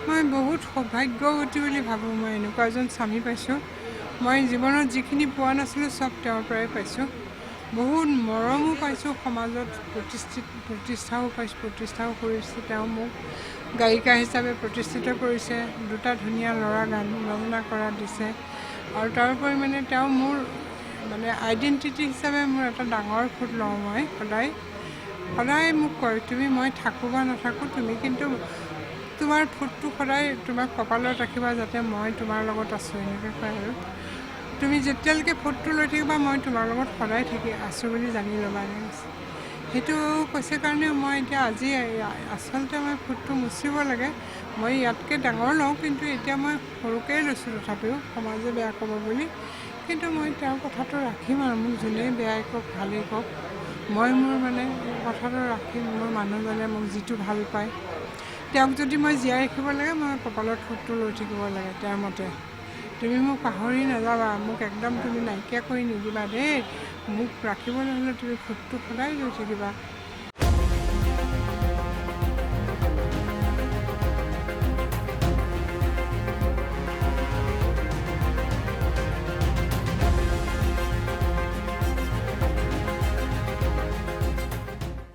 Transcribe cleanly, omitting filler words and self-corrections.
মই বহুত সৌভাগ্যৱতী বুলি ভাবোঁ। মই এনেকুৱা এজন স্বামী পাইছোঁ। মই জীৱনত যিখিনি পোৱা নাছিলোঁ চব তেওঁৰ পৰাই পাইছোঁ। বহুত মৰমো পাইছোঁ, সমাজত প্ৰতিষ্ঠাও কৰিছে। তেওঁ মোক গায়িকা হিচাপে প্ৰতিষ্ঠিত কৰিছে, দুটা ধুনীয়া ল'ৰা গান বাজনা কৰা দিছে। আৰু তাৰোপৰি তেওঁ মোৰ আইডেণ্টিটি হিচাপে মোৰ এটা ডাঙৰ ফুট লওঁ। মই সদায় মোক কয়, তুমি মই থাকোঁ বা নাথাকোঁ, তুমি কিন্তু তোমাৰ ফুটটো সদায় তোমাৰ কপালত ৰাখিবা, যাতে মই তোমাৰ লগত আছোঁ, এনেকৈ কয়। আৰু তুমি যেতিয়ালৈকে ফুটটো লৈ থাকিবা মই তোমাৰ লগত সদায় আছোঁ বুলি জানি ল'বা। সেইটো কৈছে কাৰণে মই এতিয়া আজি আচলতে মই ফুটটো মুচিব লাগে। মই ইয়াতকৈ ডাঙৰ লওঁ, কিন্তু এতিয়া মই সৰুকৈ লৈছোঁ। তথাপিও সমাজে বেয়া ক'ব বুলি, কিন্তু মই তেওঁৰ কথাটো ৰাখিম। আৰু মোক যোনেই বেয়াই কওক ভালেই কওক, মই মোৰ কথাটো ৰাখিম। মোৰ মানুহজনে মোক যিটো ভাল পায়, তেওঁক যদি মই জীয়াই ৰাখিব লাগে, মই কপালত ফুটটো লৈ থাকিব লাগে তেওঁৰ মতে। তুমি মোক পাহৰি নাযাবা, মোক একদম তুমি নাইকিয়া কৰি নিদিবা দেই। মোক ৰাখিবলৈ হ'লে তুমি ফুটটো সদায় লৈ থাকিবা।